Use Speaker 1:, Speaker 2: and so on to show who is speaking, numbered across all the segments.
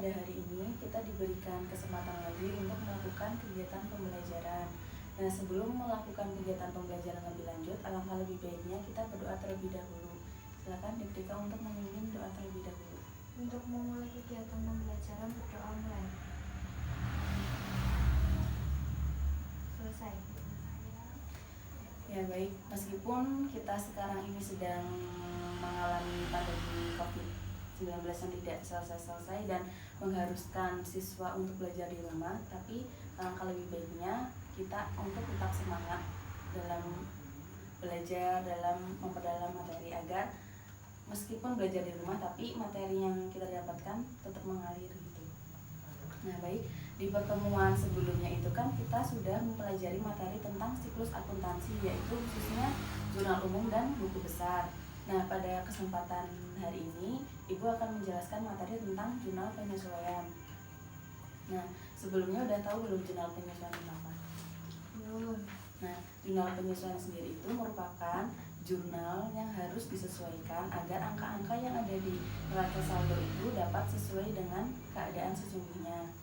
Speaker 1: pada hari ini kita diberikan kesempatan lagi untuk melakukan kegiatan pembelajaran. Nah, sebelum melakukan kegiatan pembelajaran lebih lanjut, alangkah lebih baiknya kita berdoa terlebih dahulu. Silakan Diktika untuk memimpin doa terlebih dahulu.
Speaker 2: Untuk memulai kegiatan pembelajaran, berdoa mulai. Selesai.
Speaker 1: Ya baik, meskipun kita sekarang ini sedang mengalami pandemi COVID-19 yang tidak selesai-selesai dan mengharuskan siswa untuk belajar di rumah, tapi alangkah lebih baiknya kita untuk tetap semangat dalam belajar, dalam memperdalam materi agar meskipun belajar di rumah tapi materi yang kita dapatkan tetap mengalir gitu. Nah baik, di pertemuan sebelumnya itu kan kita sudah mempelajari materi tentang siklus akuntansi, yaitu khususnya jurnal umum dan buku besar. Nah pada kesempatan hari ini Ibu akan menjelaskan materi tentang jurnal penyesuaian. Nah sebelumnya udah tahu belum jurnal penyesuaian itu apa?
Speaker 2: Belum.
Speaker 1: Nah jurnal penyesuaian sendiri itu merupakan jurnal yang harus disesuaikan agar angka-angka yang ada di neraca saldo itu dapat sesuai dengan keadaan sesungguhnya.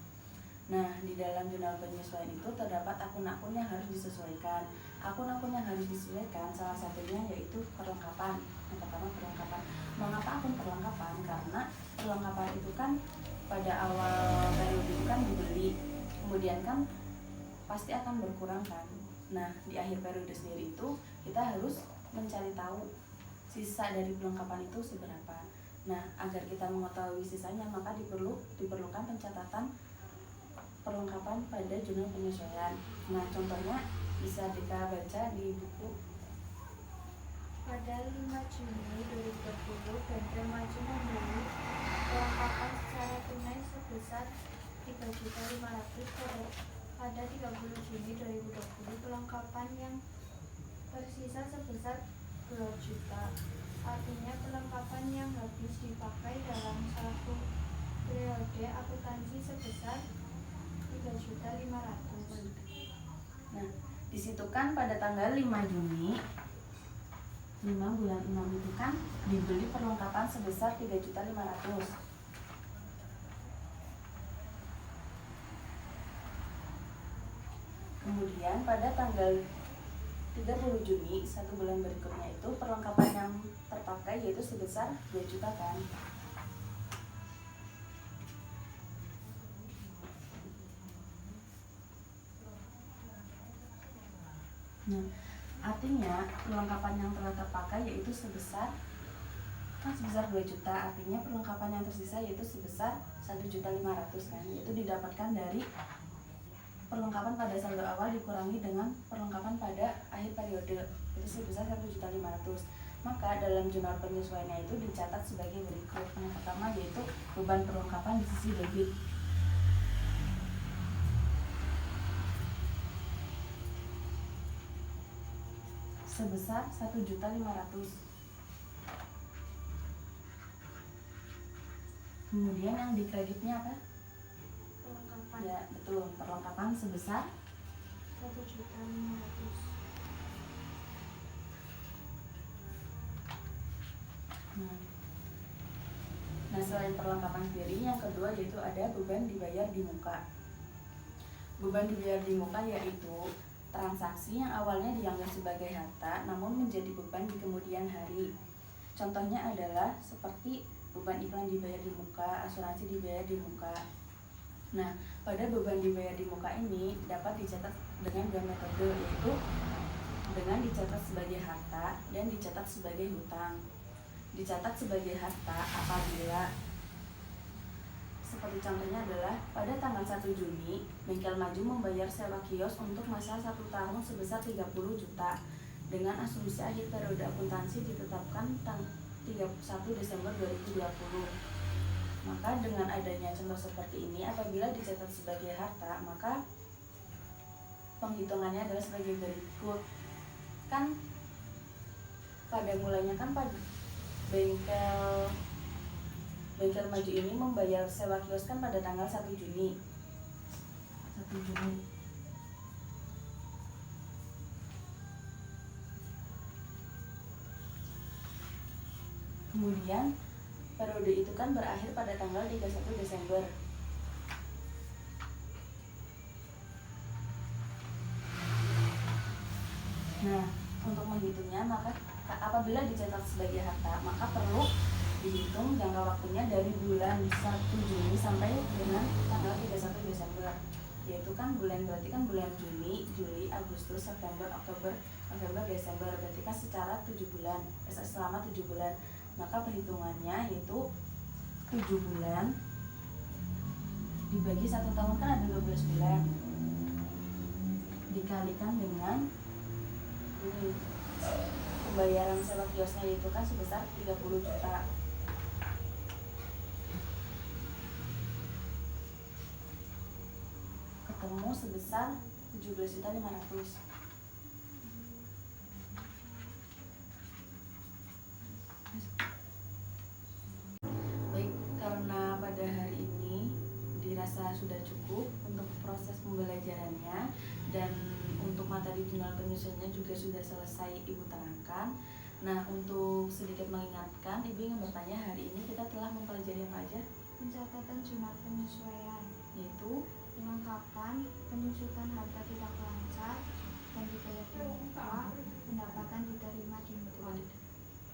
Speaker 1: Nah, di dalam jurnal penyesuaian itu terdapat akun-akun yang harus disesuaikan. Akun-akun yang harus disesuaikan salah satunya yaitu perlengkapan. Yang pertama perlengkapan. Mengapa akun perlengkapan? Karena perlengkapan itu kan pada awal periode itu kan dibeli, kemudian kan pasti akan berkurang kan. Nah, di akhir periode sendiri itu kita harus mencari tahu sisa dari perlengkapan itu seberapa. Nah, agar kita mengetahui sisanya maka diperlukan pencatatan perlengkapan pada jurnal penyesuaian. Nah, contohnya bisa kita baca di buku.
Speaker 2: Pada 5 Juni 2020, Banten Maju membeli perlengkapan secara tunai sebesar 3.500.000. Pada 30 Juni 2020, perlengkapan yang tersisa sebesar 2 juta. Artinya perlengkapan yang habis dipakai dalam satu periode akuntansi sebesar 3.500.000.
Speaker 1: Nah, di situ kan pada tanggal 5 Juni 5 bulan 6 itu kan dibeli perlengkapan sebesar 3.500.000. Kemudian pada tanggal 30 Juni, 1 bulan berikutnya itu perlengkapan yang terpakai yaitu sebesar 2 juta kan. Nah, artinya perlengkapan yang telah terpakai yaitu sebesar 2 juta, artinya perlengkapan yang tersisa yaitu sebesar 1.500.000 kan, yaitu didapatkan dari perlengkapan pada saldo awal dikurangi dengan perlengkapan pada akhir periode itu sebesar 1.500.000. Maka dalam jurnal penyesuaiannya itu dicatat sebagai berikut. Yang pertama yaitu beban perlengkapan di sisi debit. Sebesar 1.500.000. Kemudian yang di kreditnya apa?
Speaker 2: Perlengkapan.
Speaker 1: Ya, betul. Perlengkapan sebesar
Speaker 2: 1.500.000.
Speaker 1: Nah, selain perlengkapan sendiri, yang kedua yaitu ada beban dibayar di muka. Beban dibayar di muka yaitu transaksi yang awalnya dianggap sebagai harta namun menjadi beban di kemudian hari. Contohnya adalah seperti beban iklan dibayar di muka, asuransi dibayar di muka. Nah, pada beban dibayar di muka ini dapat dicatat dengan 2 metode, yaitu dengan dicatat sebagai harta dan dicatat sebagai hutang. Dicatat sebagai harta apabila seperti contohnya adalah pada tanggal 1 Juni Bengkel Maju membayar sewa kios untuk masa 1 tahun sebesar 30 juta dengan asumsi akhir periode akuntansi ditetapkan tanggal 31 Desember 2020. Maka dengan adanya contoh seperti ini, apabila dicatat sebagai harta maka penghitungannya adalah sebagai berikut. Kan pada mulanya kan pada Bengkel Maju ini membayar sewa kios kan pada tanggal 1 Juni. Kemudian periode itu kan berakhir pada tanggal 31 Desember. Nah, untuk menghitungnya maka apabila dicatat sebagai harta, maka perlu dihitung jangka waktunya dari bulan 1 Juni sampai dengan tanggal 31 Desember. Yaitu kan bulan, berarti kan bulan Juni, Juli, Agustus, September, Oktober, November, Desember. Berarti kan secara 7 bulan, selama 7 bulan. Maka perhitungannya yaitu 7 bulan dibagi 1 tahun kan ada 12 bulan. Dikalikan dengan ini pembayaran sewa kiosnya itu kan sebesar 30 juta. Ketemu sebesar 17.500.000. Baik, karena pada hari ini dirasa sudah cukup untuk proses pembelajarannya dan untuk materi jurnal penyusunnya juga sudah selesai Ibu terangkan. Nah, untuk sedikit mengingatkan, Ibu ingin bertanya, hari ini kita telah mempelajari apa aja?
Speaker 2: Pencatatan jurnal penyesuaian,
Speaker 1: Yaitu
Speaker 2: kelengkapan, penyusutan harta tidak lancar, dan dibayar di muka, pendapatan diterima di muka.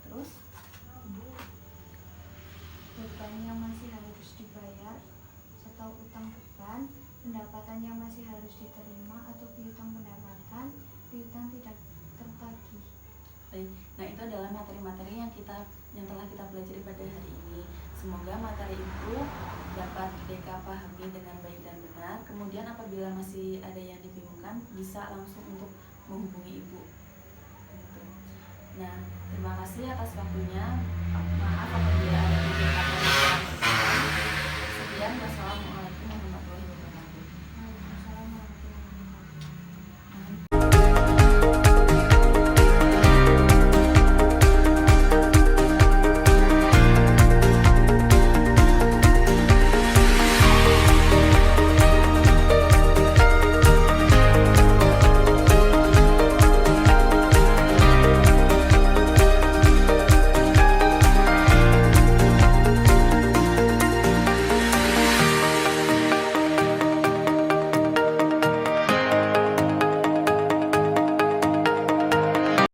Speaker 1: terus
Speaker 2: Beban yang masih harus dibayar, atau utang beban, pendapatan yang masih harus diterima atau piutang pendapatan, piutang tidak tertagih.
Speaker 1: baik. Nah, itu adalah materi-materi yang telah kita pelajari pada hari ini. Semoga materi itu dapat Deka pahami dengan baik dan benar. Kemudian apabila masih ada yang dibingungkan, bisa langsung untuk menghubungi Ibu. Gitu. Nah, terima kasih atas waktunya. Maaf apabila ada